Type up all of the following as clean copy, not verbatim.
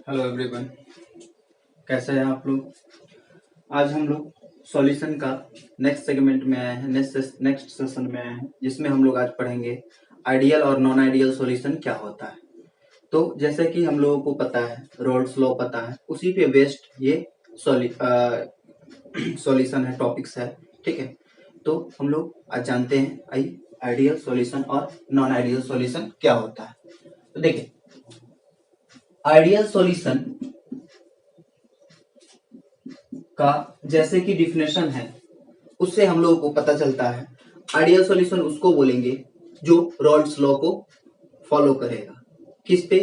Hello everyone, कैसे हैं आप लोग। आज हम लोग सॉल्यूशन का नेक्स्ट सेगमेंट में आए हैं, नेक्स्ट सेशन में आए हैं, जिसमें हम लोग आज पढ़ेंगे आइडियल और नॉन आइडियल सॉल्यूशन क्या होता है। तो जैसे कि हम लोगों को पता है, रोल्स लॉ पता है, उसी पे बेस्ड ये सॉल्यूशन है, टॉपिक्स है। ठीक है, तो हम लोग आज जानते हैं आइडियल सॉल्यूशन और नॉन आइडियल सॉल्यूशन क्या होता है। तो देखिए, आइडियल सॉल्यूशन का जैसे कि डिफिनेशन है, उससे हम लोगों को पता चलता है आइडियल सॉल्यूशन उसको बोलेंगे जो रॉल्स लॉ को फॉलो करेगा। किस पे?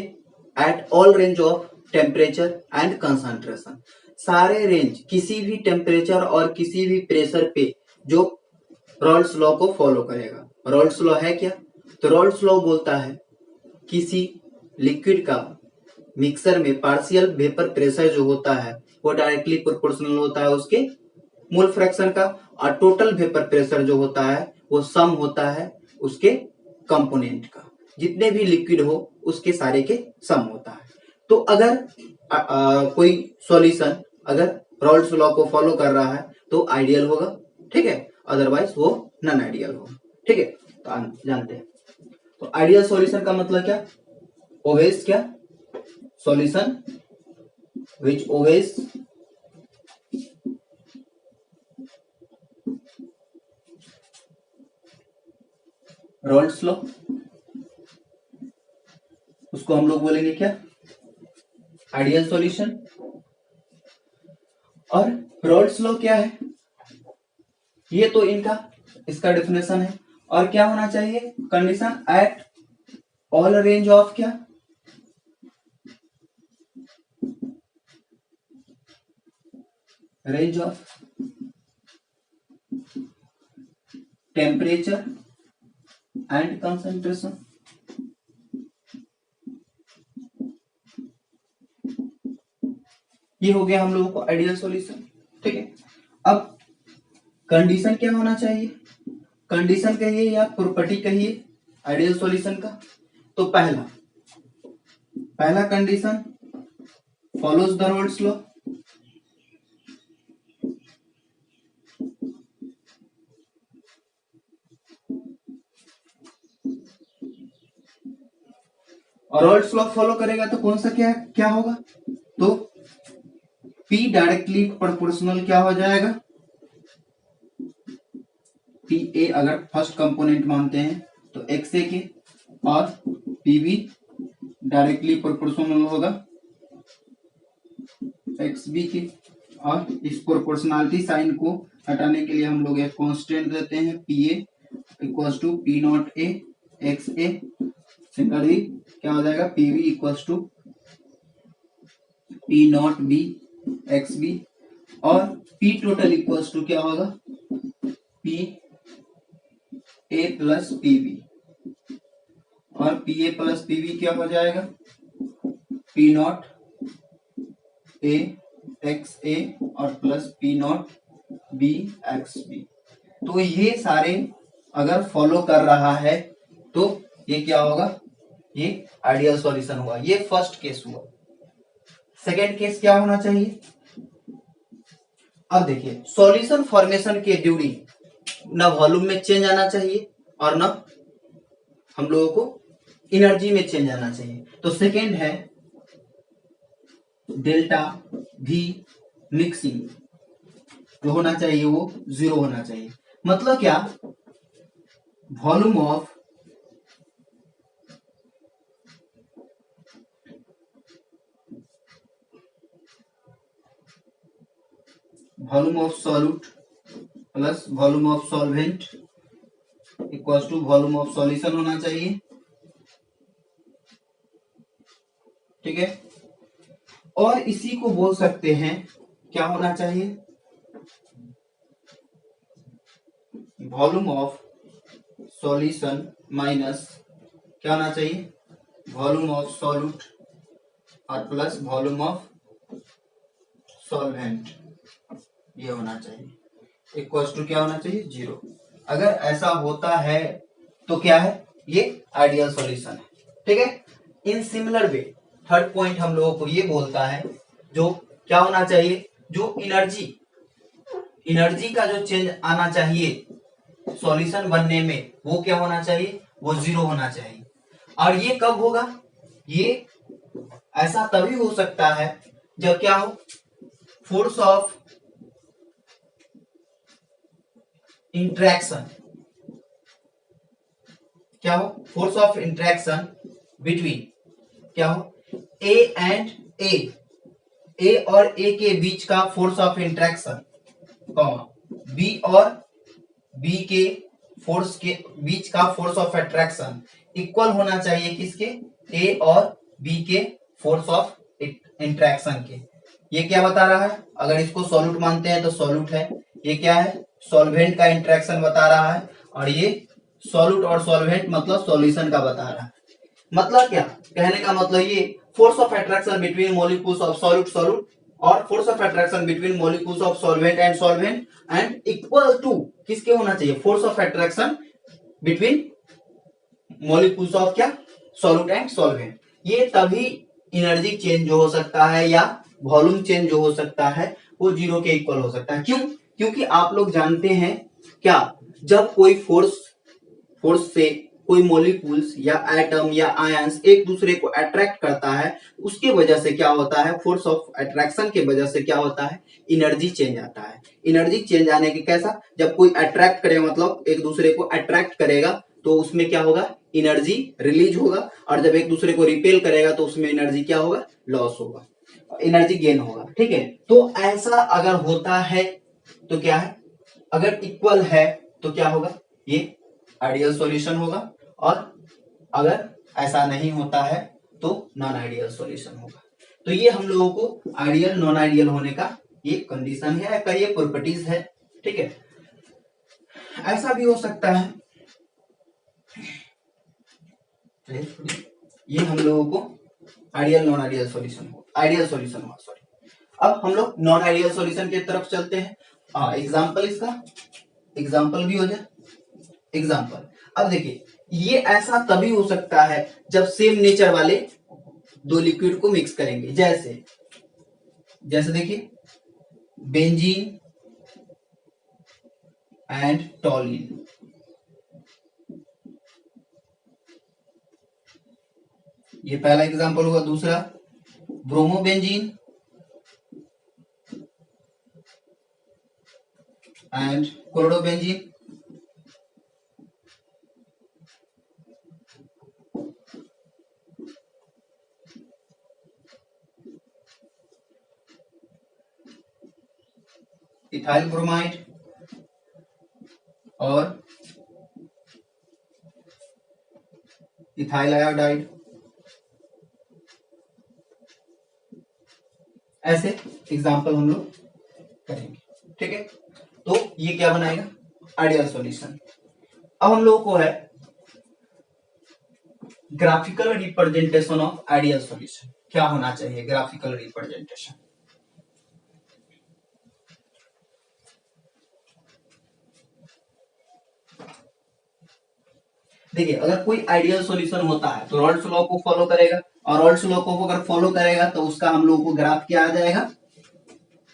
Eight all range of temperature and concentration. सारे रेंज, किसी भी टेम्परेचर और किसी भी प्रेशर पे जो रॉल्स लॉ को फॉलो करेगा। रॉल्स लॉ है क्या? तो रॉल्स लॉ बोलता है किसी लिक्विड का मिक्सर में पार्शियल वेपर प्रेशर जो होता है वो डायरेक्टली प्रोपोर्शनल होता है उसके मोल फ्रैक्शन का, और टोटल वेपर प्रेशर जो होता है वो सम होता है उसके कंपोनेंट का। जितने भी लिक्विड हो उसके सारे के सम होता है। तो अगर कोई सॉल्यूशन अगर रॉल्स लॉ को फॉलो कर रहा है तो आइडियल होगा, ठीक है, अदरवाइज वो नॉन आइडियल होगा। ठीक है, तो जानते हैं। तो आइडियल सॉल्यूशन का मतलब क्या? ऑलवेज क्या? Solution which always Rawls law, उसको हम लोग बोलेंगे क्या? Ideal solution. और रॉल्स लॉ क्या है? ये तो इसका डेफिनेशन है। और क्या होना चाहिए condition? At all range of क्या? Range of temperature and concentration. ये हो गया हम लोगों को आइडियल सॉल्यूशन। ठीक है, अब कंडीशन क्या होना चाहिए? कंडीशन कहिए या प्रॉपर्टी कहिए आइडियल सॉल्यूशन का। तो पहला condition follows the Rawls law. और रॉल्स लॉ फॉलो करेगा तो कौन सा क्या क्या होगा? तो P डायरेक्टली प्रोपोर्शनल क्या हो जाएगा? पी ए अगर फर्स्ट कंपोनेंट मानते हैं तो एक्स ए के, और पी बी डायरेक्टली प्रोपोर्शनल होगा एक्स बी के। और इस प्रोपोर्शनलिटी साइन को हटाने के लिए हम लोग एक कांस्टेंट देते हैं, P A equals to P not A X A. Similarly क्या हो जाएगा? P B equals to P not B X B. और पी टोटल इक्वल्स टू क्या होगा? P A plus P B. और P A plus P B क्या हो जाएगा? P not A X A और plus P not B X B. तो ये सारे अगर फॉलो कर रहा है तो ये क्या होगा? ये आइडियल सॉल्यूशन हुआ। ये फर्स्ट केस हुआ। सेकेंड केस क्या होना चाहिए? अब देखिए, सॉल्यूशन फॉर्मेशन के ड्यूरिंग न वॉल्यूम में चेंज आना चाहिए और न हम लोगों को एनर्जी में चेंज आना चाहिए। तो सेकेंड है डेल्टा भी मिक्सिंग जो होना चाहिए वो 0 होना चाहिए। मतलब क्या? Volume of solute plus volume of solvent equals to volume of solution होना चाहिए। ठीक है, और इसी को बोल सकते हैं क्या होना चाहिए? वॉल्यूम ऑफ सॉल्यूशन माइनस क्या होना चाहिए? वॉल्यूम ऑफ सॉल्यूट और प्लस वॉल्यूम ऑफ सॉल्वेंट। ये होना चाहिए इक्वल्स टू क्या होना चाहिए? 0। अगर ऐसा होता है तो क्या है? ये आइडियल सॉल्यूशन है। ठीक है, in similar way third point हम लोगों को ये बोलता है जो क्या होना चाहिए, जो एनर्जी का जो चेंज आना चाहिए सॉल्यूशन बनने में, वो क्या होना चाहिए, वो 0 होना चाहिए। और ये कब होगा, ये ऐसा तभी हो सकता है जब क्या हो, फोर्स ऑफ इंट्रैक्शन, क्या हो, फोर्स ऑफ इंट्रैक्शन बिटवीन क्या हो, ए एंड ए और ए के बीच का फोर्स ऑफ इंट्रैक्शन, बी और बी के फोर्स के बीच का फोर्स ऑफ अट्रैक्शन इक्वल होना चाहिए किसके, ए और बी के फोर्स ऑफ इंट्रैक्शन के। ये क्या बता रहा है, अगर इसको सॉल्यूट मानते हैं तो सॉल्यूट है, ये क्या है, सॉल्वेंट का इंट्रैक्शन बता रहा है, और ये सॉल्यूट और सॉल्वेंट मतलब सॉल्यूशन का बता रहा है। मतलब क्या कहने का मतलब, ये force of attraction between molecules of solute solute और force of attraction between molecules of solvent and equal to किसके होना चाहिए, force of attraction between molecules of क्या, सॉल्यूट एंड सॉल्वेंट। ये तभी एनर्जी चेंज जो हो सकता है या वॉल्यूम चेंज जो हो सकता है वो 0 के इक्वल हो सकता है। क्यों, क्योंकि आप लोग जानते हैं क्या, जब कोई फोर्स से कोई मॉलिक्यूल्स या एटम या आयंस एक दूसरे को अट्रैक्ट करता है, उसके वजह से क्या होता है, फोर्स ऑफ अट्रैक्शन के वजह से क्या होता है, एनर्जी चेंज आता है। एनर्जी चेंज आने के कैसा, जब कोई अट्रैक्ट करेगा मतलब एक दूसरे को अट्रैक्ट करेगा तो उसमें क्या होगा, एनर्जी रिलीज होगा, और जब एक दूसरे को रिपेल करेगा तो उसमें एनर्जी क्या होगा, लॉस होगा, एनर्जी गेन होगा। ठीक है, तो ऐसा अगर होता है तो क्या है, अगर इक्वल है तो क्या होगा, ये आइडियल सॉल्यूशन होगा, और अगर ऐसा नहीं होता है तो नॉन आइडियल सॉल्यूशन होगा। तो ये हम लोगों को आइडियल नॉन आइडियल होने का ये कंडीशन है, का ये प्रॉपर्टीज है। ठीक है, ऐसा भी हो सकता है, ये हम लोगों को आइडियल नॉन आइडियल सॉल्यूशन हो, आइडियल सॉल्यूशन हुआ, सॉरी। अब हम लोग नॉन आइडियल सॉल्यूशन की तरफ चलते हैं। एग्जांपल, इसका एग्जांपल भी हो जाए। एग्जांपल, अब देखिए, ये ऐसा तभी हो सकता है जब सेम नेचर वाले दो लिक्विड को मिक्स करेंगे, जैसे देखिए बेंजीन एंड टॉलिन, ये पहला एग्जांपल हुआ। दूसरा bromobenzene and chlorobenzene, ethyl bromide और इथाइल आयोडाइड, ऐसे एग्जांपल हम लोग करेंगे। ठीक है, तो ये क्या बनाएगा, आइडियल सॉल्यूशन। अब हम लोगों को है graphical representation of ideal solution, क्या होना चाहिए ग्राफिकल रिप्रेजेंटेशन। देखिए, अगर कोई आइडियल सॉल्यूशन होता है तो रॉल्स लॉ को फॉलो करेगा, और रॉल्स लॉ को अगर फॉलो करेगा तो उसका हम लोगों को ग्राफ क्या आ जाएगा,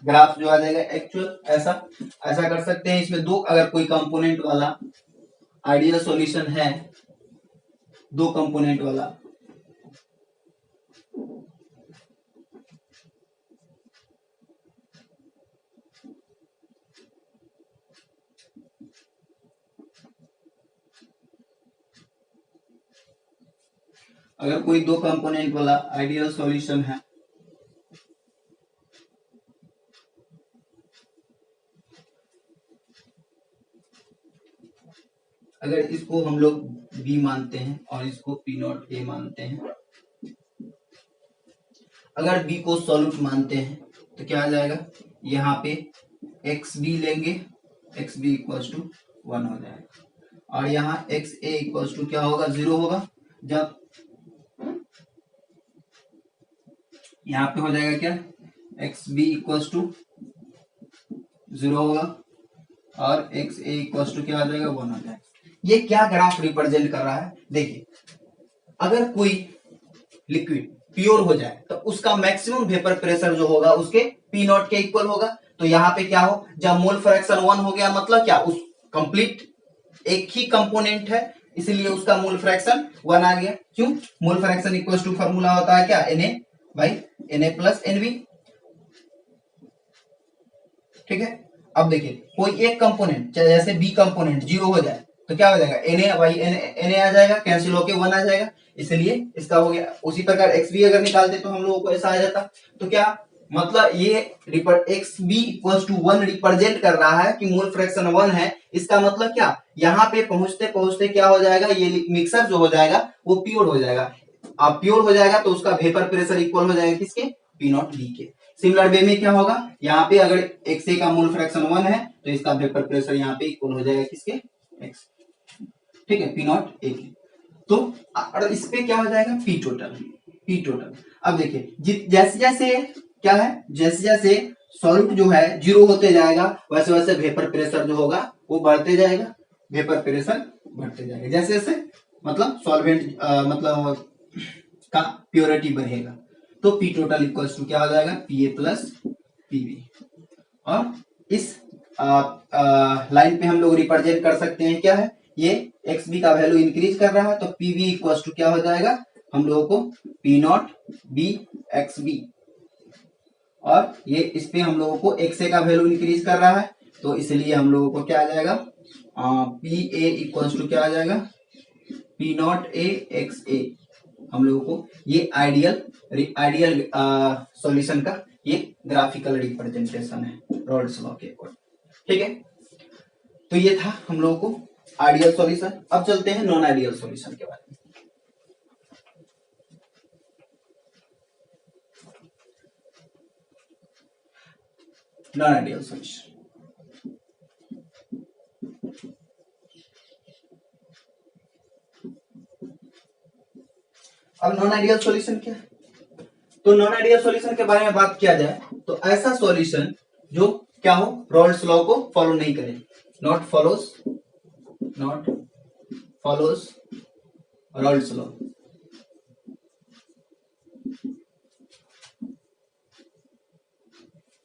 ग्राफ जो आ जाएगा एक्चुअल, ऐसा ऐसा कर सकते हैं। इसमें दो, अगर कोई कंपोनेंट वाला आइडियल सॉल्यूशन है, दो कंपोनेंट वाला, अगर कोई दो कंपोनेंट वाला आइडियल सॉल्यूशन है, अगर इसको हम लोग बी मानते हैं और इसको पी नॉट ए मानते हैं, अगर बी को सॉल्यूट मानते हैं तो क्या आ जाएगा, यहाँ पे एक्स बी लेंगे, एक्स बी इक्वल टू 1 हो जाएगा, और यहाँ एक्स ए इक्वल टू क्या होगा, 0 होगा। जब यहाँ पे हो जाएगा क्या, एक्स बी इक्वल टू 0 होगा, और एक्स ए इक्वल टू क्या आ जाएगा, 1 हो जाएगा। ये क्या ग्राफ रिप्रेजेंट कर रहा है, देखिए, अगर कोई लिक्विड प्योर हो जाए तो उसका मैक्सिमम वेपर प्रेशर जो होगा उसके पी नॉट के इक्वल होगा। तो यहाँ पे क्या हो, जब मोल फ्रैक्शन 1 हो गया मतलब क्या, उस कंप्लीट एक ही कंपोनेंट है इसलिए उसका मोल फ्रैक्शन 1 आ गया। क्यों, mole fraction equal to formula होता है क्या, Na प्लस Nb। ठीक है, अब देखिए कोई एक कंपोनेंट जैसे बी कंपोनेंट 0 हो जाए तो क्या हो जाएगा, Na आ जाएगा, कैंसिल होके 1 आ जाएगा, इसलिए इसका हो गया। उसी प्रकार एक्स बी अगर निकालते तो हम लोगों को ऐसा आ जाता। तो क्या मतलब ये X B equal to 1 represent कर रहा है कि मोल फ्रैक्शन 1 है। इसका मतलब क्या, यहाँ पे पहुंचते पहुंचते क्या हो जाएगा, ये मिक्सर जो हो जाएगा वो प्योर हो जाएगा। अब प्योर हो जाएगा तो उसका वेपर प्रेशर इक्वल हो जाएगा किसके, पी नॉट बी के। सिमिलर वे में क्या होगा, यहाँ पे अगर एक्स ए का मोल फ्रैक्शन 1 है तो इसका वेपर प्रेशर यहाँ पे इक्वल हो जाएगा किसके, एक्स। ठीक है, पी नॉट ए के। तो और इस पे क्या हो जाएगा, पी टोटल। पी टोटल अब देखिए जैसे जैसे क्या है, जैसे जैसे सॉल्यूट जो है 0 होते जाएगा वैसे वैसे वेपर प्रेशर जो होगा वो बढ़ते जाएगा, वेपर प्रेशर बढ़ते जाएगा जैसे जैसे मतलब सॉल्वेंट मतलब का प्योरिटी बढ़ेगा। तो पी टोटल इक्वल्स टू क्या हो जाएगा, पी ए प्लस पीबी। और इस लाइन पे हम लोग रिप्रेजेंट कर सकते हैं क्या है, ये एक्स बी का वैल्यू इंक्रीज कर रहा है तो पीबी इक्वल्स टू क्या हो जाएगा हम लोगों को, P not B X B. और ये इस पे हम लोगों को एक्स ए का वैल्यू इंक्रीज कर रहा है तो इसलिए हम लोगों को क्या आ जाएगा, पी ए इक्वल्स टू क्या आ जाएगा, पी नॉट ए एक्स ए। हम लोगों को ये आइडियल सॉल्यूशन का ये ग्राफिकल रिप्रेजेंटेशन है रॉल्स लॉ के अकॉर्डिंग। ठीक है, तो ये था हम लोगों को आइडियल सॉल्यूशन। अब चलते हैं नॉन आइडियल सॉल्यूशन के बारे में। नॉन आइडियल सॉल्यूशन, अब नॉन आइडियल सॉल्यूशन क्या है, तो नॉन आइडियल सॉल्यूशन के बारे में बात किया जाए तो ऐसा सॉल्यूशन जो क्या हो, रॉल्स लॉ को फॉलो नहीं करे, नॉट फॉलोज रॉल्स लॉ।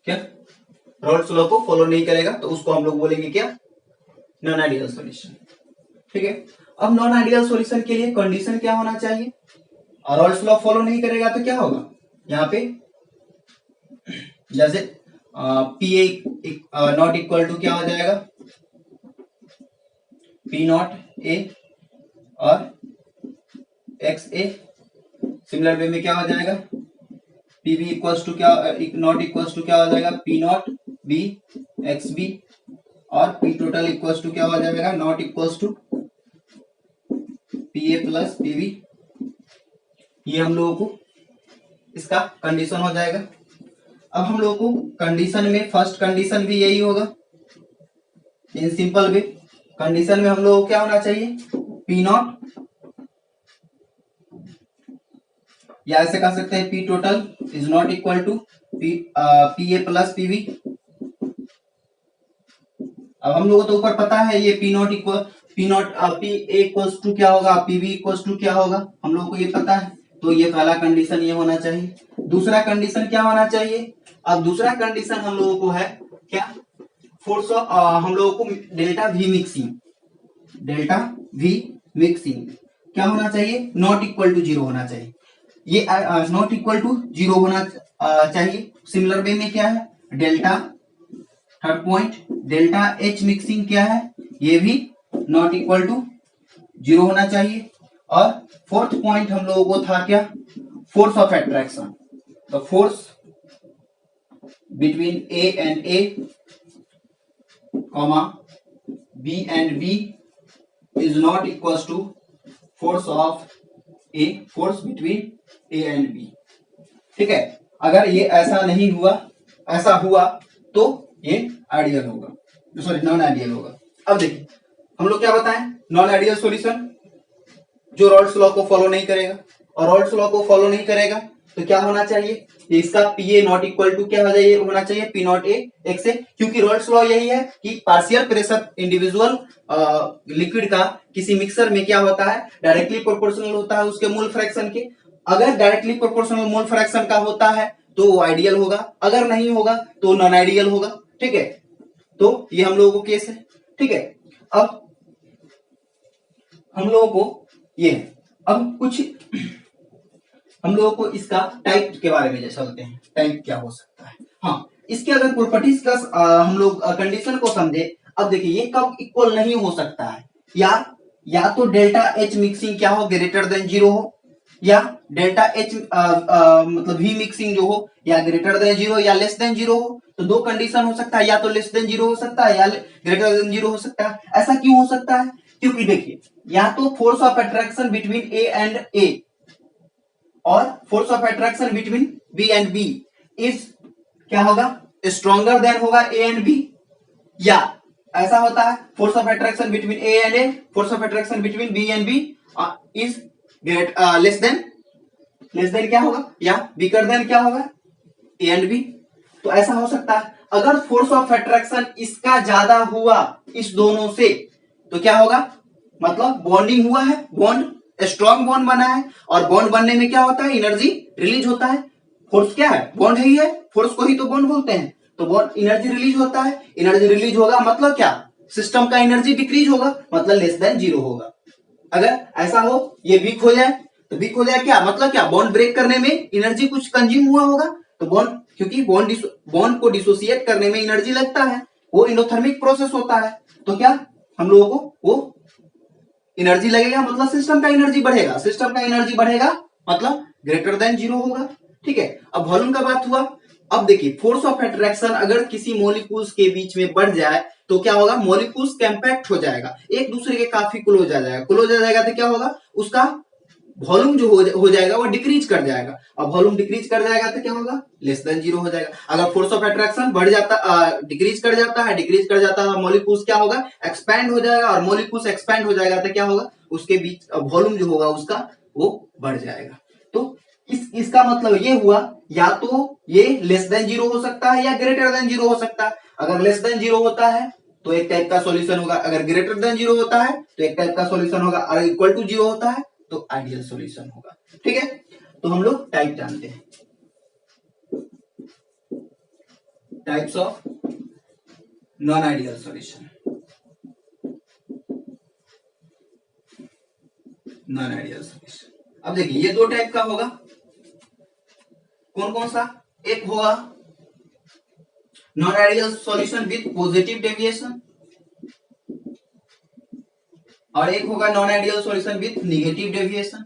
क्या, रॉल्स लॉ को फॉलो नहीं करेगा तो उसको हम लोग बोलेंगे क्या, नॉन आइडियल सॉल्यूशन। ठीक है, अब नॉन आइडियल सॉल्यूशन के लिए कंडीशन क्या होना चाहिए, और रॉल्स लॉ फॉलो नहीं करेगा तो क्या होगा, यहाँ पे जैसे P A not equal to क्या हो जाएगा, पी नॉट ए और एक्स ए। सिमिलर वे में क्या हो जाएगा, पी बी इक्वल्स टू क्या, नॉट इक्वल्स टू क्या हो जाएगा, P not B X B. और पी टोटल इक्वल्स टू क्या हो जाएगा, not equals to P A plus P B. ये हम लोगों को इसका कंडीशन हो जाएगा। अब हम लोगों को कंडीशन में फर्स्ट कंडीशन भी यही होगा इन सिंपल वे। कंडीशन में हम लोगों को क्या होना चाहिए, पी नॉट, या ऐसे कह सकते हैं P total is not equal to P A plus PB. अब हम लोगों को तो ऊपर पता है ये P not P A equals to क्या होगा, पीबी इक्वल्स टू क्या होगा, हम लोगों को ये पता है। तो ये पहला कंडीशन ये होना चाहिए। दूसरा कंडीशन क्या होना चाहिए, अब दूसरा कंडीशन हम लोगों को है क्या, फोर्स हम लोगों को डेल्टा वी मिक्सिंग क्या होना चाहिए, नॉट इक्वल टू 0 होना चाहिए। ये नॉट इक्वल टू 0 होना चाहिए। सिमिलर वे में क्या है, delta, third point delta H mixing क्या है, ये भी नॉट इक्वल टू 0 होना चाहिए। और फोर्थ पॉइंट हम लोगों को था क्या, force of attraction. The force between A and A comma B and B is not equal to force of A, force between A and B. ठीक है, अगर ये ऐसा नहीं हुआ, ऐसा हुआ तो ये आइडियल होगा, सॉरी नॉन आइडियल होगा। अब देखिए हम लोग क्या बताएं, नॉन आइडियल सॉल्यूशन जो रॉल्स लॉ को फॉलो नहीं करेगा, और रॉल्स लॉ को फॉलो नहीं करेगा तो क्या होना चाहिए, इसका P A not equal to क्या होना चाहिए, P not A X A. क्योंकि रॉल्स लॉ यही है कि पार्शियल प्रेशर इंडिविजुअल लिक्विड का किसी मिक्सर में क्या होता है, डायरेक्टली प्रोपोर्शनल होता है उसके मोल फ्रैक्शन के। अगर डायरेक्टली प्रोपोर्शनल मोल फ्रैक्शन का होता है तो वो आइडियल होगा, अगर नहीं होगा तो नॉन आइडियल होगा। ठीक है, तो ये हम लोगों को केस है। ठीक है, अब हम लोगों को ये अब कुछ हम लोगों को इसका टाइप के बारे में चलते हैं, टाइप क्या हो सकता है। हाँ, इसके अगर प्रॉपर्टीज का हम लोग कंडीशन को समझे। अब देखिए ये कब इक्वल नहीं हो सकता है, या तो डेल्टा एच मिक्सिंग क्या हो, ग्रेटर देन जीरो हो, या डेल्टा एच मतलब वी मिक्सिंग जो हो या ग्रेटर देन जीरो या लेस देन जीरो हो। तो दो कंडीशन हो सकता है, या तो लेस देन जीरो हो सकता है या ग्रेटर देन जीरो हो सकता है। ऐसा क्यों हो सकता है? क्योंकि देखिए या तो force of attraction between A and A और force of attraction between B and B is क्या होगा, स्ट्रॉन्गर देन होगा ए एंड बी, या ऐसा होता है force of attraction between A and A, force of attraction between B and B is great less than क्या होगा या बिगर देन क्या होगा, ए एंड बी। तो ऐसा हो सकता है। अगर फोर्स ऑफ अट्रैक्शन इसका ज्यादा हुआ इस दोनों से तो क्या होगा, मतलब बॉन्डिंग हुआ है, बॉन्ड स्ट्रॉन्ग बॉन्ड बना है, और बॉन्ड बनने में क्या होता है, एनर्जी रिलीज होता है। फोर्स क्या है, बॉन्ड ही है, फोर्स को ही तो बॉन्ड बोलते हैं। तो बॉन्ड एनर्जी रिलीज होता है, एनर्जी रिलीज होगा मतलब क्या, सिस्टम का एनर्जी डिक्रीज होगा, मतलब लेस देन जीरो होगा। अगर ऐसा हो ये वीक हो जाए तो वीक हो जाए क्या मतलब, क्या बॉन्ड ब्रेक करने में एनर्जी कुछ कंज्यूम हुआ होगा। तो बॉन्ड, क्योंकि बॉन्ड को डिसोसिएट करने में एनर्जी लगता है, वो एंडोथर्मिक प्रोसेस होता है। तो क्या हम लोगों को वो एनर्जी लगेगा, मतलब सिस्टम का एनर्जी बढ़ेगा, सिस्टम का एनर्जी बढ़ेगा मतलब ग्रेटर देन जीरो होगा। ठीक है, अब वॉल्यूम का बात हुआ। अब देखिए फोर्स ऑफ अट्रैक्शन अगर किसी मॉलिक्यूल्स के बीच में बढ़ जाए तो क्या होगा, मॉलिक्यूल्स कंपैक्ट हो जाएगा, एक दूसरे के काफी क्लोज आ जाएगा, क्लोज आ जाएगा तो क्या होगा, उसका वॉल्यूम जो हो जाएगा वो डिक्रीज कर जाएगा। अब वॉल्यूम डिक्रीज कर जाएगा तो क्या होगा, लेस देन जीरो हो जाएगा। अगर फोर्स ऑफ अट्रैक्शन बढ़ जाता डिक्रीज कर जाता है, डिक्रीज कर जाता है, मॉलिक्यूल्स क्या होगा, एक्सपैंड हो जाएगा, और मॉलिक्यूल्स एक्सपैंड हो जाएगा तो क्या होगा, उसके बीच वॉल्यूम जो होगा उसका वो बढ़ जाएगा। तो इसका मतलब ये हुआ, या तो ये लेस देन जीरो हो सकता है या ग्रेटर देन जीरो हो सकता है। अगर लेस देन जीरो होता है तो एक टाइप का सॉल्यूशन होगा, अगर ग्रेटर देन जीरो होता है तो एक टाइप का सॉल्यूशन होगा, अगर इक्वल टू जीरो होता है तो आइडियल सॉल्यूशन होगा। ठीक है, तो हम लोग टाइप जानते हैं, types of non ideal solution, non ideal solution. अब देखिए ये दो टाइप का होगा, कौन कौन सा, एक होगा non ideal solution with positive deviation, और एक होगा non ideal solution with negative deviation.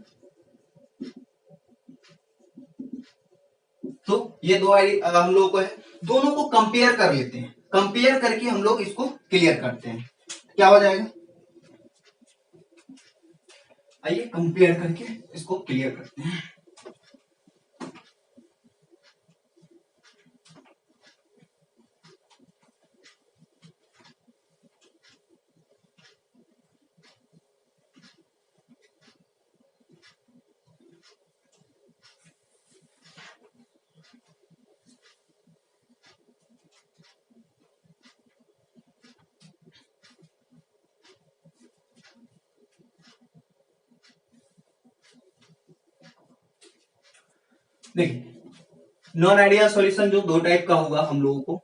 तो ये दो हम लोग को है, दोनों को कंपेयर कर लेते हैं, कंपेयर करके हम लोग इसको क्लियर करते हैं, क्या हो जाएगा, आइए कंपेयर करके इसको क्लियर करते हैं। देखिए नॉन आइडियल सॉल्यूशन जो दो टाइप का होगा हम लोगों को,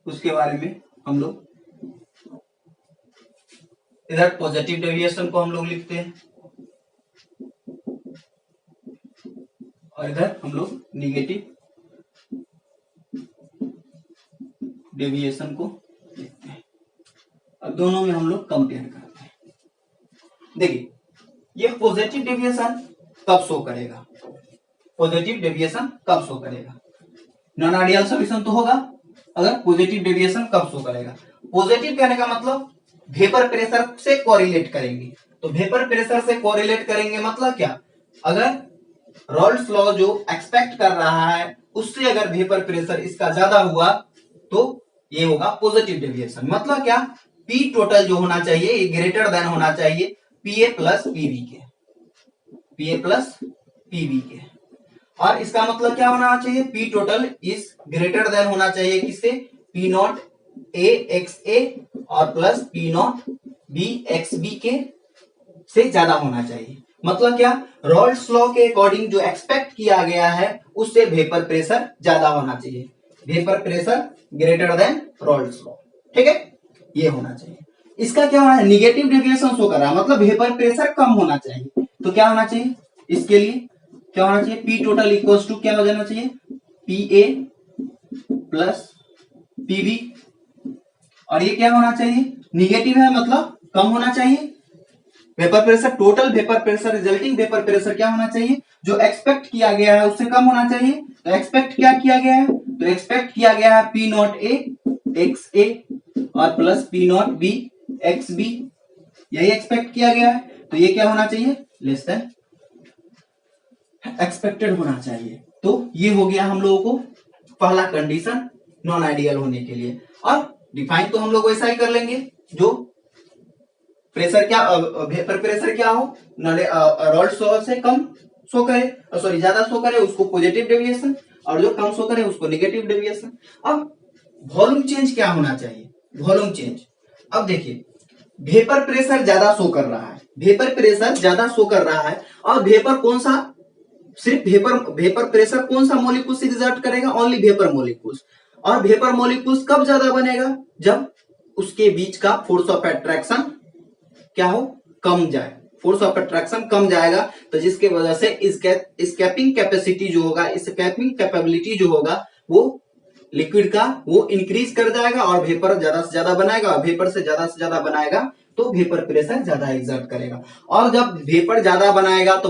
उसके बारे में हम लोग इधर पॉजिटिव डेविएशन को हम लोग लिखते हैं और इधर हम लोग निगेटिव डेविएशन को लिखते हैं। अब दोनों में हम लोग कंपेयर करते हैं। देखिए ये पॉजिटिव डेविएशन कब शो करेगा, पॉजिटिव डेविएशन कब शो करेगा, नॉन आइडियल सॉल्यूशन तो होगा, अगर पॉजिटिव डेविएशन कब शो करेगा, पॉजिटिव कहने का मतलब वेपर प्रेशर से कोरिलेट करेंगे। तो वेपर प्रेशर से कोरिलेट करेंगे मतलब क्या, अगर रॉल्ड्स लॉ जो एक्सपेक्ट कर रहा है उससे अगर वेपर प्रेशर इसका ज्यादा हुआ तो ये होगा पॉजिटिव डेविएशन। मतलब क्या, पी टोटल जो होना चाहिए ये ग्रेटर देन होना चाहिए पीए प्लस पीवी के, पीए प्लस पीवी के, और इसका मतलब क्या होना चाहिए, P total is greater than होना चाहिए किससे, P not A X A और plus P not B X B के से ज्यादा होना चाहिए। मतलब क्या, रॉल्स लॉ के अकॉर्डिंग जो एक्सपेक्ट किया गया है उससे वेपर प्रेशर ज्यादा होना चाहिए, vapour pressure greater than Raoult's law, ठीक है, ये होना चाहिए। इसका क्या होना है, निगेटिव डेविएशन शो कर रहा है, मतलब वेपर प्रेशर कम होना चाहिए। तो क्या होना चाहिए, इसके लिए क्या होना चाहिए, पी टोटल इक्वल्स टू क्या हो जाना चाहिए, पी ए प्लस पीबी, और ये क्या होना चाहिए, निगेटिव है मतलब कम होना चाहिए। Vapour pressure, total vapour pressure, resulting vapour pressure क्या होना चाहिए, जो एक्सपेक्ट किया गया है उससे कम होना चाहिए। तो एक्सपेक्ट क्या किया गया है, तो एक्सपेक्ट किया गया है P not A X A और plus P not B X B, यही एक्सपेक्ट किया गया है। तो ये क्या होना चाहिए, लेस देन एक्सपेक्टेड होना चाहिए। तो ये हो गया हम लोगों को पहला कंडीशन नॉन आइडियल होने के लिए। और डिफाइन तो हम लोग वैसा ही कर लेंगे, जो प्रेशर क्या, वेपर प्रेशर क्या हो, रॉल्स लॉ से कम शो करे, सॉरी ज्यादा शो करे उसको पॉजिटिव डेविएशन, और जो कम शो करे उसको नेगेटिव डेविएशन। अब वॉल्यूम चेंज क्या होना चाहिए, वॉल्यूम चेंज, अब देखिए वेपर प्रेशर ज्यादा शो कर रहा है, वेपर प्रेशर ज्यादा शो कर रहा है, और वेपर कौन सा, सिर्फ वेपर प्रेशर कौन सा मॉलिक्यूल्स एग्जर्ट करेगा, ओनली वेपर मॉलिक्यूल्स। और वेपर मॉलिक्यूल्स कब ज्यादा बनेगा, जब उसके बीच का फोर्स ऑफ अट्रैक्शन क्या हो, कम जाए, फोर्स ऑफ अट्रैक्शन कम जाएगा, तो जिसके वजह से स्केपिंग कैपेसिटी जो होगा, स्केपिंग कैपेबिलिटी जो होगा वो लिक्विड का वो इंक्रीज कर जाएगा, और वेपर ज्यादा से ज्यादा बनाएगा, और वेपर से ज्यादा बनाएगा तो वेपर प्रेशर ज्यादा एग्जर्ट करेगा। और जब वेपर ज्यादा बनाएगा तो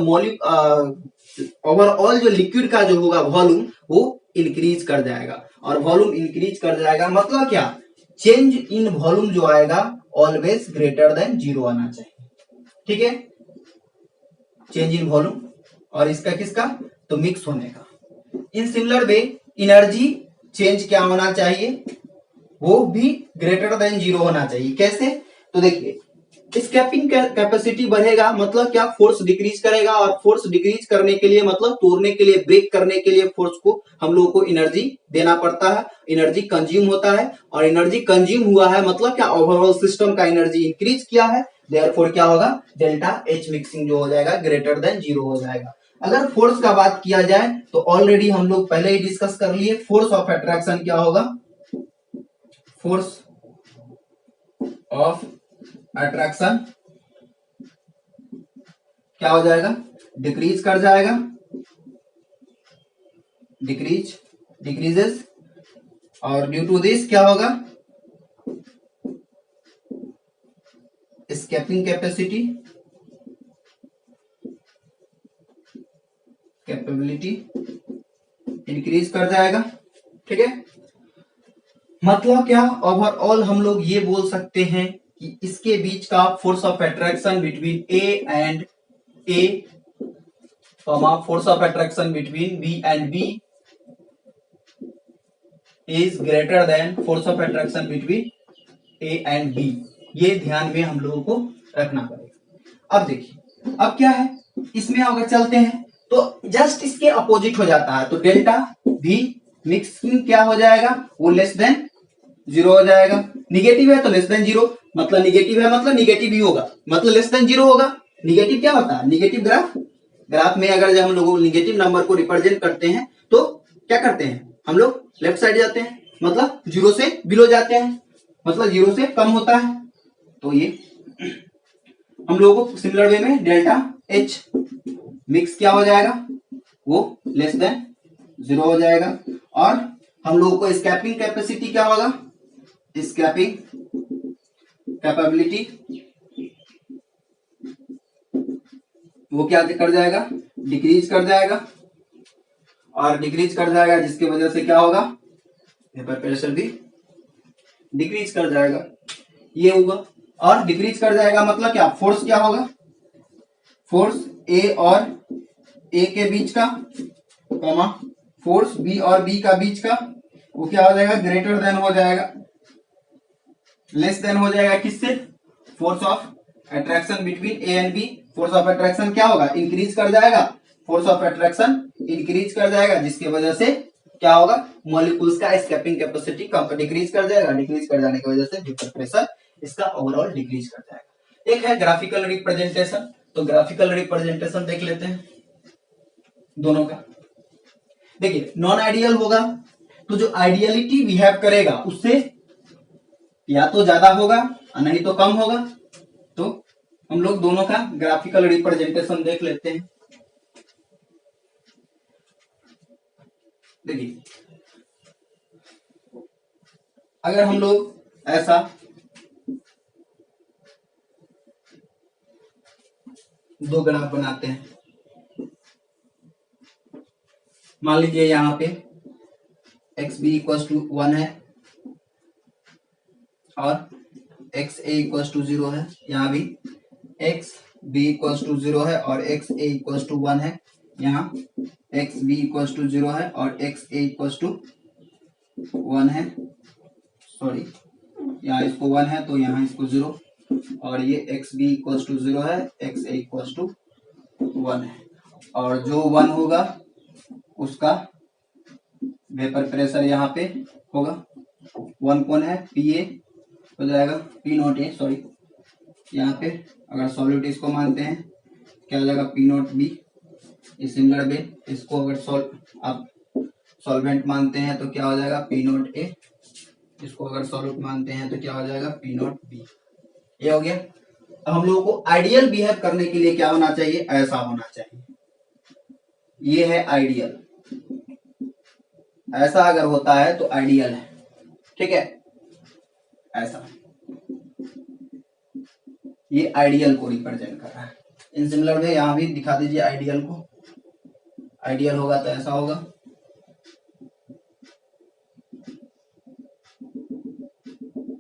ओवरऑल जो लिक्विड का जो होगा वॉल्यूम वो इंक्रीज कर जाएगा, और वॉल्यूम इंक्रीज कर जाएगा मतलब क्या, चेंज इन वॉल्यूम जो आएगा ऑलवेज ग्रेटर देन जीरो आना चाहिए, ठीक है, चेंज इन वॉल्यूम, और इसका किसका, तो मिक्स होने का। In similar way energy change क्या होना चाहिए, वो भी ग्रेटर देन जीरो होना चाहिए। कैसे, तो देखिए स्केपिंग कैपेसिटी बढ़ेगा मतलब क्या, फोर्स डिक्रीज करेगा, और फोर्स डिक्रीज करने के लिए मतलब तोड़ने के लिए, ब्रेक करने के लिए फोर्स को हम लोगों को एनर्जी देना पड़ता है, एनर्जी कंज्यूम होता है, और एनर्जी कंज्यूम हुआ है मतलब क्या, ओवरऑल सिस्टम का एनर्जी इंक्रीज किया है, देयरफॉर क्या होगा, डेल्टा एच मिक्सिंग जो हो जाएगा ग्रेटर देन जीरो हो जाएगा। अगर फोर्स का बात किया जाए तो ऑलरेडी हम लोग पहले ही डिस्कस कर लिए, फोर्स ऑफ अट्रैक्शन क्या होगा, फोर्स ऑफ अट्रैक्शन क्या हो जाएगा, डिक्रीज कर जाएगा, डिक्रीजेस, और ड्यू टू दिस क्या होगा, स्केपिंग कैपेबिलिटी इंक्रीज कर जाएगा, ठीक है। मतलब क्या, ओवरऑल हम लोग ये बोल सकते हैं कि इसके बीच का force of attraction between A and A, force of attraction between B and B is greater than force of attraction between A and B, ये ध्यान में हम लोगों को रखना पड़ेगा। अब देखिए अब क्या है, इसमें अगर चलते हैं तो जस्ट इसके अपोजिट हो जाता है, तो डेल्टा भी मिक्सिंग क्या हो जाएगा, वो लेस देन जीरो हो जाएगा। निगेटिव है तो लेस देन जीरो, मतलब निगेटिव है मतलब निगेटिव ही होगा, मतलब लेस देन जीरो होगा। निगेटिव क्या होता है, निगेटिव ग्राफ में अगर जब हम लोग निगेटिव नंबर को रिप्रेजेंट करते हैं तो क्या करते हैं, हम लोग लेफ्ट साइड जाते हैं, मतलब जीरो से बिलो जाते हैं, मतलब जीरो से कम होता है। तो ये हम लोगों को सिमिलर वे में डेल्टा एच मिक्स क्या हो जाएगा, वो लेस देन जीरो हो जाएगा। और हम लोगों को स्कैपिंग कैपेसिटी क्या होगा, स्कैपिंग कैपेबिलिटी वो क्या कर जाएगा, डिक्रीज कर जाएगा, और डिक्रीज कर जाएगा जिसकी वजह से क्या होगा, वेपर प्रेशर भी डिक्रीज कर जाएगा, ये होगा। और डिक्रीज कर जाएगा मतलब क्या, फोर्स क्या होगा, फोर्स ए और ए के बीच का, कॉमा फोर्स बी और बी का बीच का, वो क्या हो जाएगा, ग्रेटर देन हो जाएगा, लेस देन हो जाएगा किससे, force of attraction between A and B. Force of attraction क्या होगा, इंक्रीज कर जाएगा, फोर्स ऑफ अट्रैक्शन इंक्रीज कर जाएगा जिसकी वजह से क्या होगा, मॉलिक्यूल्स का एस्केपिंग कैपेसिटी डिक्रीज कर जाएगा, डिक्रीज कर जाने की वजह से वेपर प्रेशर इसका ओवरऑल डिक्रीज कर जाएगा। एक है ग्राफिकल रिप्रेजेंटेशन, तो ग्राफिकल रिप्रेजेंटेशन देख लेते हैं दोनों का। देखिए नॉन आइडियल होगा तो जो आइडियलिटी बिहेव करेगा उससे या तो ज्यादा होगा नहीं तो कम होगा। तो हम लोग दोनों का ग्राफिकल रिप्रेजेंटेशन देख लेते हैं। देखिए अगर हम लोग ऐसा दो ग्राफ बनाते हैं, मान लीजिए यहाँ पे एक्स बी इक्वल टू 1 है और एक्स ए इक्वल टू 0 है, यहाँ भी एक्स बी इक्वल टू 0 है और एक्स ए इक्वल टू 1 है, यहाँ एक्स बी इक्वल टू 0 है और एक्स ए इक्वल टू 1 है, सॉरी यहाँ इसको 1 है तो यहाँ इसको 0, और ये एक्स बी इक्वल टू 0 है, एक्स ए इक्वल टू 1 है, और जो 1 होगा उसका वेपर प्रेशर यहाँ पे होगा। 1 कौन है, पी ए हो जाएगा, पी नॉट ए, सॉरी यहाँ पे अगर सॉल्यूट इसको मानते हैं क्या हो जाएगा, P not be. Similar way इसको अगर आप सॉल्वेंट मानते हैं तो क्या हो जाएगा, पी नॉट ए। इसको अगर सॉल्यूट मानते हैं तो क्या हो जाएगा, पी नॉट बी। ये हो गया। हम लोगों को आइडियल बिहेव करने के लिए क्या होना चाहिए, ऐसा होना चाहिए। ये है आइडियल, ऐसा अगर होता है तो आइडियल है, ठीक है, ऐसा ये आइडियल को रिप्रेजेंट कर रहा है। इन सिमिलर वे यहां भी दिखा दीजिए आइडियल को। आइडियल होगा तो ऐसा होगा,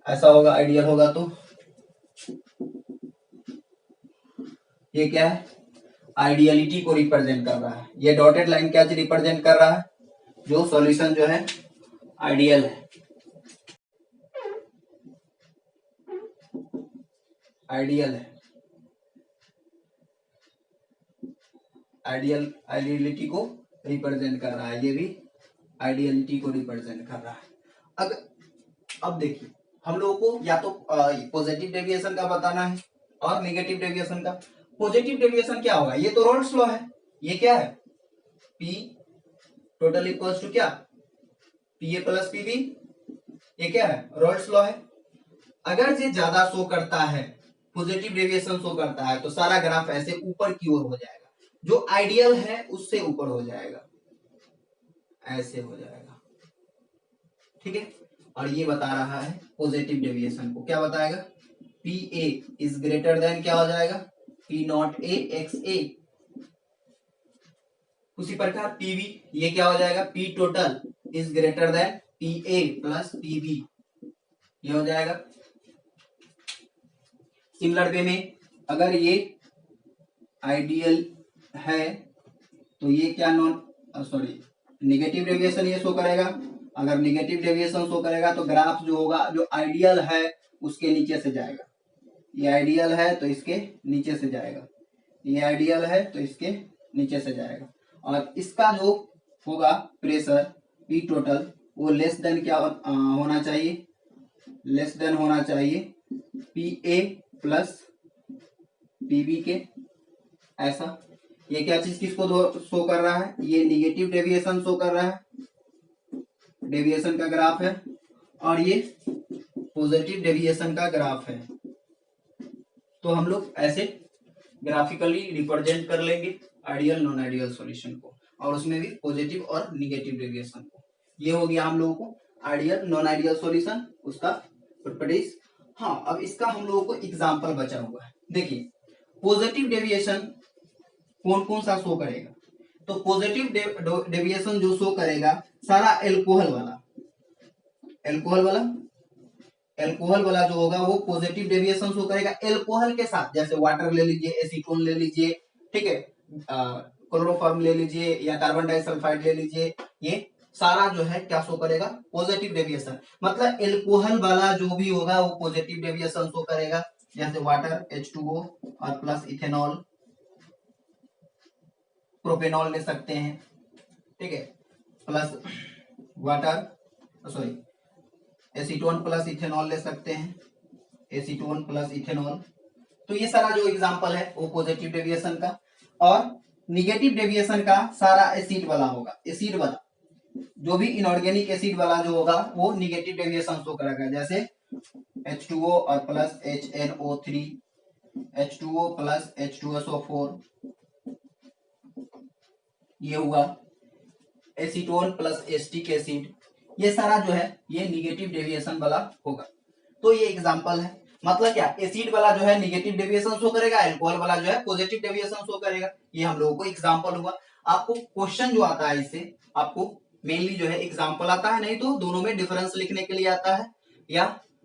ऐसा होगा। आइडियल होगा तो ये क्या है, आइडियलिटी को रिप्रेजेंट कर रहा है। ये डॉटेड लाइन क्या रिप्रेजेंट कर रहा है, जो सॉल्यूशन जो है आइडियल है, आइडियल है, आइडियलिटी को रिप्रेजेंट कर रहा है। ये भी आइडियलिटी को रिप्रेजेंट कर रहा है। अब देखिए हम लोगों को या तो पॉजिटिव डेविएशन का बताना है और नेगेटिव डेविएशन का। पॉजिटिव डेविएशन क्या होगा, ये तो रोल्स लॉ है। ये क्या है, P टोटल इक्वल्स टू क्या, P A plus P B. ये क्या है, रोल्स लॉ है। अगर ये ज्यादा शो करता है, पॉजिटिव डेविएशन शो करता है, तो सारा ग्राफ ऐसे ऊपर की ओर हो जाएगा, जो आइडियल है उससे ऊपर हो जाएगा, ऐसे हो जाएगा, ठीक है। और ये बता रहा है पॉजिटिव डेविएशन को, क्या बताएगा, P A is greater than क्या हो जाएगा, P not A X A. उसी प्रकार पीवी ये क्या हो जाएगा, P total is greater than P A plus P B, ये हो जाएगा। सिमिलर वे में अगर ये आइडियल है तो ये क्या नेगेटिव डेविएशन ये शो करेगा। अगर नेगेटिव डेविएशन शो करेगा तो ग्राफ जो होगा, जो आइडियल है उसके नीचे से जाएगा। ये आइडियल है तो इसके नीचे से जाएगा, ये आइडियल है तो इसके नीचे से जाएगा, और इसका जो होगा प्रेशर पी टोटल वो लेस देन क्या होना चाहिए, लेस देन होना चाहिए P A plus P B के, ऐसा। ये क्या चीज किसको शो कर रहा है, ये निगेटिव डेविएशन शो कर रहा है, डेविएशन का ग्राफ है, और ये पॉजिटिव डेविएशन का ग्राफ है। तो हम लोग ऐसे ग्राफिकली रिप्रेजेंट कर लेंगे आइडियल नॉन आइडियल सॉल्यूशन को, और उसमें भी पॉजिटिव और निगेटिव डेविएशन को। ये हो गया हम लोगों को आइडियल नॉन आइडियल सॉल्यूशन, उसका प्रॉपर्टीज। हाँ, अब इसका हम लोगों को एग्जांपल बचा हुआ है। देखिए पॉजिटिव डेविएशन कौन कौन सा शो करेगा, तो पॉजिटिव डेविएशन जो शो करेगा सारा एल्कोहल वाला जो होगा वो पॉजिटिव डेविएशन शो करेगा एल्कोहल के साथ। जैसे वाटर ले लीजिए, एसीटोन ले लीजिए, ठीक है, क्लोरोफॉर्म ले लीजिए या कार्बन डाइसल्फाइड ले लीजिए, ये सारा जो है क्या शो करेगा, पॉजिटिव डेविएशन। मतलब एल्कोहल वाला जो भी होगा वो पॉजिटिव डेविएशन शो करेगा। जैसे वाटर H2O और प्लस इथेनॉल, प्रोपेनॉल ले सकते हैं, ठीक है, plus water sorry acetone plus ethanol ले सकते हैं, एसीटोन प्लस इथेनॉल, तो ये सारा जो एग्जांपल है वो पॉजिटिव डेविएशन का, और निगेटिव डेविएशन का सारा एसिड वाला होगा। एसिड वाला जो भी इनऑर्गेनिक एसिड वाला जो होगा वो निगेटिव डेविएशन शो करेगा, जैसे H2O और plus HNO3, H2O plus H2SO4, ये हुआ एसीटोन प्लस एसिटिक एसिड, ये सारा जो है ये निगेटिव डेविएशन वाला होगा। तो ये एग्जांपल है, मतलब क्या, एसिड वाला जो है निगेटिव डेविएशन शो करेगा, अल्कोहल वाला जो है पॉजिटिव डेविएशन शो करेगा। ये हम लोगों को एग्जांपल हुआ। आपको क्वेश्चन जो आता है इससे आपको मेनली जो है एग्जांपल आता है, नहीं तो दोनों में डिफरेंस लिखने के लिए आता है, या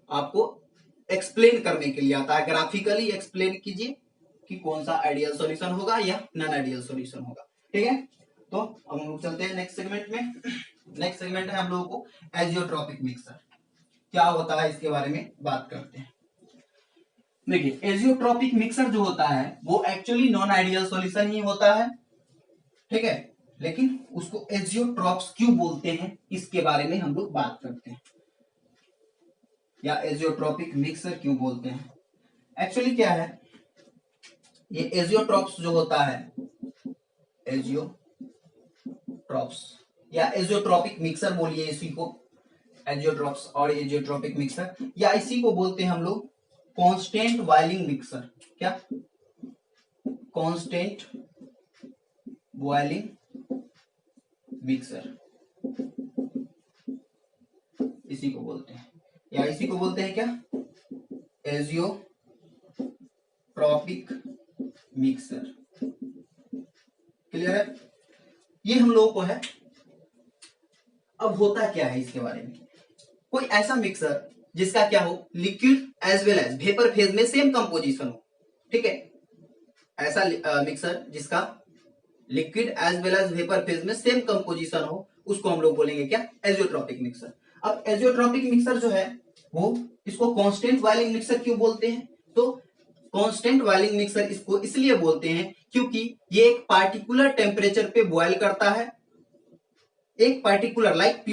आपको एक्सप्लेन करने के लिए आता है। ग्राफिकली एक्सप्लेन कीजिए कि कौन सा आइडियल सॉल्यूशन होगा या नॉन आइडियल सॉल्यूशन होगा। ठीक है, तो अब हम लोग चलते हैं नेक्स्ट सेगमेंट में। नेक्स्ट सेगमेंट है हम लोगों को एजियोट्रॉपिक मिक्सर, क्या होता है इसके बारे में बात करते हैं। देखिए, एजियोट्रॉपिक मिक्सर जो होता है वो एक्चुअली नॉन आइडियल सॉल्यूशन ही होता है, ठीक है, लेकिन उसको एजियोट्रॉप्स क्यों बोलते हैं इसके बारे में हम लोग बात करते हैं, या एजियोट्रॉपिक मिक्सर क्यों बोलते हैं। एक्चुअली क्या है, ये एजियोट्रॉप्स जो होता है, एजियोट्रॉप्स या एजियोट्रॉपिक मिक्सर बोलिए इसी को, एजियोट्रॉप्स और एजियोट्रॉपिक मिक्सर, या इसी को बोलते हैं हम लोग कांस्टेंट बॉइलिंग मिक्सर। क्या, कांस्टेंट बॉइलिंग मिक्सर, इसी को बोलते हैं, या इसी को बोलते हैं क्या, एजियोट्रॉपिक मिक्सर। क्लियर है, ये हम लोगों को है। अब होता क्या है इसके बारे में, कोई ऐसा मिक्सर जिसका क्या हो, liquid as well as vapour phase में सेम कंपोजिशन हो, ठीक है, ऐसा मिक्सर जिसका liquid as well as vapour phase में सेम कंपोजिशन हो, उसको हम लोग बोलेंगे क्या, एजियोट्रॉपिक मिक्सर। अब एजियोट्रॉपिक मिक्सर जो है वो, इसको कांस्टेंट बॉइलिंग मिक्सर क्यों बोलते हैं, तो कांस्टेंट बॉइलिंग मिक्सर इसको इसलिए बोलते हैं क्योंकि ये एक पार्टिकुलर टेम्परेचर पे बॉयल करता है, एक पार्टिकुलर लाइक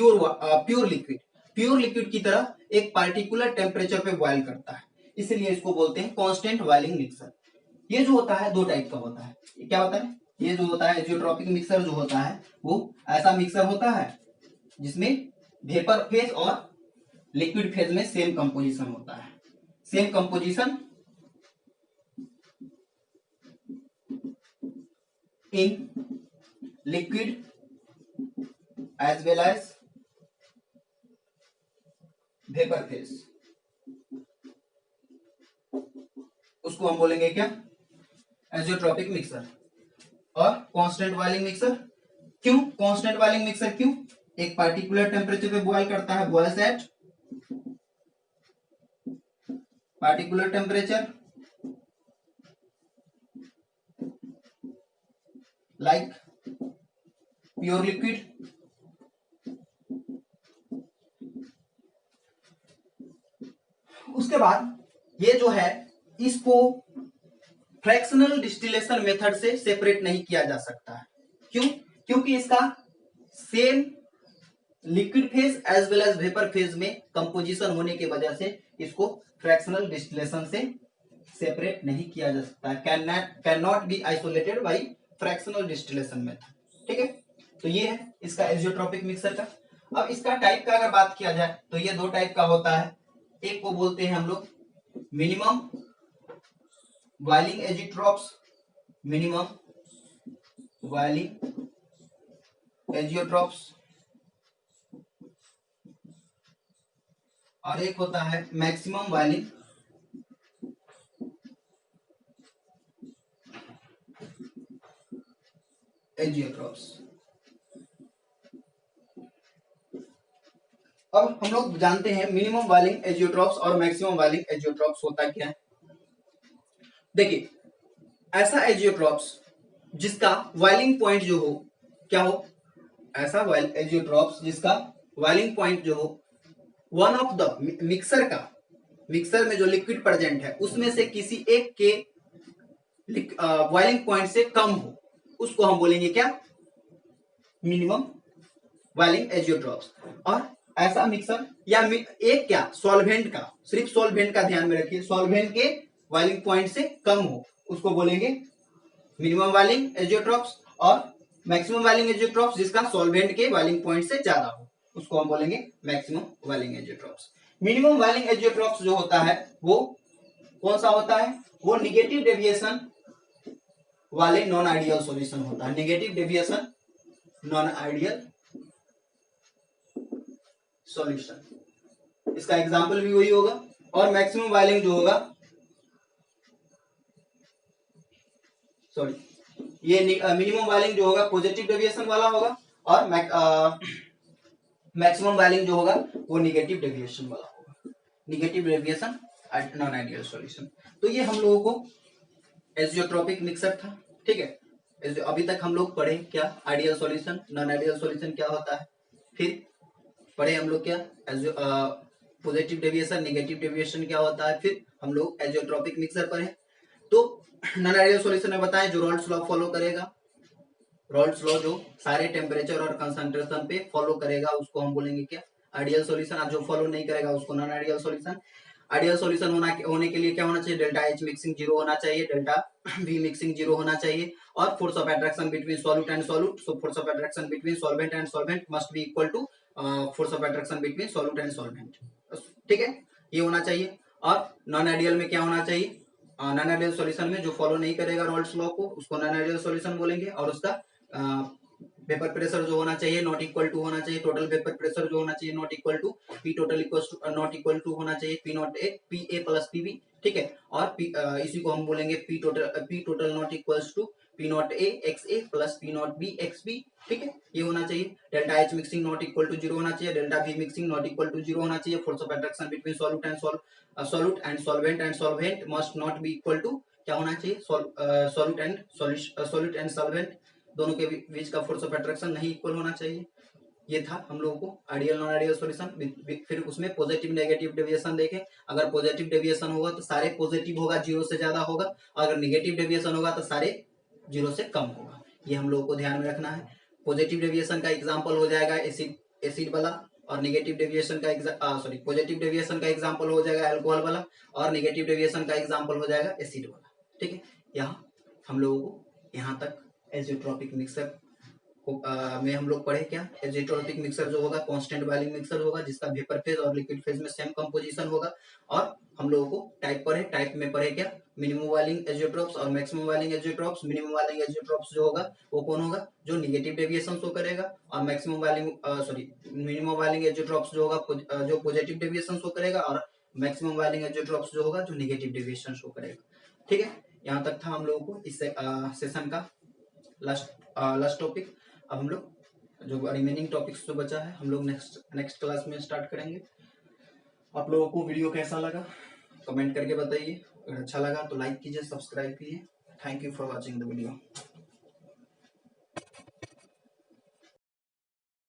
प्योर लिक्विड की तरह एक पार्टिकुलर टेम्परेचर पे बॉयल करता है, इसलिए इसको बोलते हैं कांस्टेंट बॉइलिंग मिक्सर। ये जो होता है दो टाइप का होता है, क्या होता है, ये जो होता है एजियोट्रॉपिक मिक्सर जो होता है वो ऐसा मिक्सर होता है जिसमें वेपर फेज और लिक्विड फेज में सेम कंपोजिशन होता है, same composition in liquid as well as vapour phase, उसको हम बोलेंगे क्या, एजियोट्रॉपिक मिक्सर। और कांस्टेंट बॉइलिंग मिक्सर, क्यों कांस्टेंट बॉइलिंग मिक्सर, क्यों, एक पार्टिकुलर टेम्परेचर पे बॉयल करता है, boils at particular temperature like pure liquid. उसके बाद ये जो है इसको फ्रैक्शनल डिस्टिलेशन मेथड से सेपरेट नहीं किया जा सकता है, क्यों, क्योंकि इसका same liquid phase as well as vapour phase में कंपोजिशन होने की वजह से इसको फ्रैक्शनल डिस्टिलेशन से सेपरेट नहीं किया जा सकता है, can not be isolated by fractional distillation method. ठीक है, तो ये है इसका एजियोट्रॉपिक मिक्सर का। अब इसका टाइप का अगर बात किया जाए तो ये दो टाइप का होता है, एक को बोलते हैं हम लोग minimum boiling azeotropes, minimum boiling azeotropes, और एक होता है मैक्सिमम बॉइलिंग एजियोट्रॉप्स। अब हम लोग जानते हैं मिनिमम बॉइलिंग एजियोट्रॉप्स और मैक्सिमम बॉइलिंग एजियोट्रॉप्स होता क्या है। देखिए, ऐसा एजियोट्रॉप्स जिसका बॉइलिंग पॉइंट जो हो, क्या हो, ऐसा एजियोट्रॉप्स जिसका बॉइलिंग पॉइंट जो हो वन ऑफ द मिक्सर का, मिक्सर में जो लिक्विड प्रेजेंट है उसमें से किसी एक के बॉइलिंग पॉइंट से कम हो, उसको हम बोलेंगे क्या, मिनिमम बॉइलिंग एजियोट्रॉप्स। और ऐसा मिक्सर या एक क्या, सॉल्वेंट का, सिर्फ सॉल्वेंट का ध्यान में रखिए, सॉल्वेंट के बॉइलिंग पॉइंट से कम हो उसको बोलेंगे मिनिमम बॉइलिंग एजियोट्रॉप्स, और मैक्सिमम बॉइलिंग एजियोट्रॉप्स जिसका सॉल्वेंट के बॉइलिंग पॉइंट से ज्यादा हो उसको हम बोलेंगे maximum boiling azeotropes. Minimum boiling azeotropes जो होता है वो कौन सा होता है, वो निगेटिव डेविएशन वाले नॉन आइडियल सॉल्यूशन होता है, negative deviation non ideal solution, इसका एग्जांपल भी वही होगा। और मैक्सिमम बॉइलिंग जो होगा, सॉरी, ये मिनिमम बॉइलिंग जो होगा पॉजिटिव डेविएशन वाला होगा, और मैक्सिमम बॉइलिंग जो होगा वो निगेटिव डेविएशन वाला होगा, negative deviation non ideal solution. तो ये हम लोगों को एजियोट्रोपिक मिक्सर था, ठीक है। अभी तक हम लोग पढ़े क्या, ideal solution, non ideal solution क्या होता है, फिर पढ़े हम लोग क्या पॉजिटिव डेविएशन, नेगेटिव डेविएशन क्या होता है, फिर हम लोग एजियोट्रोपिक मिक्सर पढ़े। तो नॉन आइडियल सॉल्यूशन में बताएं जो रॉल्ड्स लॉ फॉलो करेगा, रॉल्ड्स लॉ जो सारे टेम्परेचर और कंसंट्रेशन पे फॉलो करेगा उसको हम बोलेंगे क्या, आइडियल सॉल्यूशन। और जो फॉलो नहीं करेगा उसको non ideal solution. Ideal solution होने के लिए क्या होना चाहिए, डेल्टा एच मिक्सिंग जीरो होना चाहिए, डेल्टा वी मिक्सिंग जीरो होना चाहिए, और force of attraction between solute and solute, so force of attraction between solvent and solvent must be equal to force of attraction between solute and solvent, ठीक है, ये होना चाहिए। और नॉन आइडियल में क्या होना चाहिए, नॉन आइडियल सॉल्यूशन में जो फॉलो नहीं करेगा रॉल्ड्स लॉ को उसको नॉन आइडियल सॉल्यूशन बोलेंगे, और उसका वेपर प्रेशर जो होना चाहिए नॉट इक्वल टू होना चाहिए, टोटल वेपर प्रेशर जो होना चाहिए not equal to P total not equal to होना चाहिए P not A P A plus P B, ठीक है। और इसी को हम बोलेंगे P total not equals to P not A X A plus P not B X B, ठीक है, ये होना चाहिए। Delta H mixing not equal to zero होना चाहिए, delta V mixing not equal to zero होना चाहिए, force of attraction between solute and solvent must not be equal to क्या होना चाहिए, सॉल्यूट एंड सॉल्वेंट दोनों के बीच का फोर्स ऑफ अट्रैक्शन नहीं इक्वल होना चाहिए। ये था हम लोगों को आइडियल नॉन आइडियल सॉल्यूशन। फिर उसमें पॉजिटिव नेगेटिव डेविएशन देखें, अगर पॉजिटिव डेविएशन होगा तो सारे पॉजिटिव होगा, जीरो से ज्यादा होगा, अगर नेगेटिव डेविएशन होगा तो सारे जीरो से कम होगा, ये हम लोगों को ध्यान में रखना है। पॉजिटिव डेविएशन का एग्जाम्पल हो जाएगा एसिड वाला, और नेगेटिव डेविएशन का पॉजिटिव डेविएशन का एग्जाम्पल हो जाएगा अल्कोहल वाला, और नेगेटिव डेविएशन का एग्जाम्पल हो जाएगा एसिड वाला, ठीक है। यहाँ हम लोगों को यहाँ तक एजियोट्रोपिक मिक्सर में हम लोग पढ़े क्या, एजियोट्रोपिक मिक्सर जो होगा कांस्टेंट बॉइलिंग मिक्सर होगा जिसका वेपर फेज और लिक्विड फेज में सेम कंपोजिशन होगा। और हम लोगों को टाइप पढ़े, टाइप में पढ़े क्या, मिनिमम बॉइलिंग एजियोट्रोप्स और maximum boiling azeotropes. Minimum boiling azeotropes जो होगा वो कौन होगा, जो नेगेटिव डेविएशन शो करेगा, और maximum boiling minimum boiling azeotropes जो होगा जो पॉजिटिव डेविएशन शो करेगा, और मैक्सिमम बॉइलिंग एजियोट्रोप्स जो होगा जो नेगेटिव डेविएशन शो करेगा, ठीक है। यहाँ तक था हम लोगों को इस सेशन का लास्ट टॉपिक। अब हम लोग जो रिमेनिंग टॉपिक्स जो बचा है हम लोग नेक्स्ट क्लास में स्टार्ट करेंगे। आप लोगों को वीडियो कैसा लगा कमेंट करके बताइए, अगर अच्छा लगा तो लाइक कीजिए, सब्सक्राइब कीजिए। Thank you for watching the video.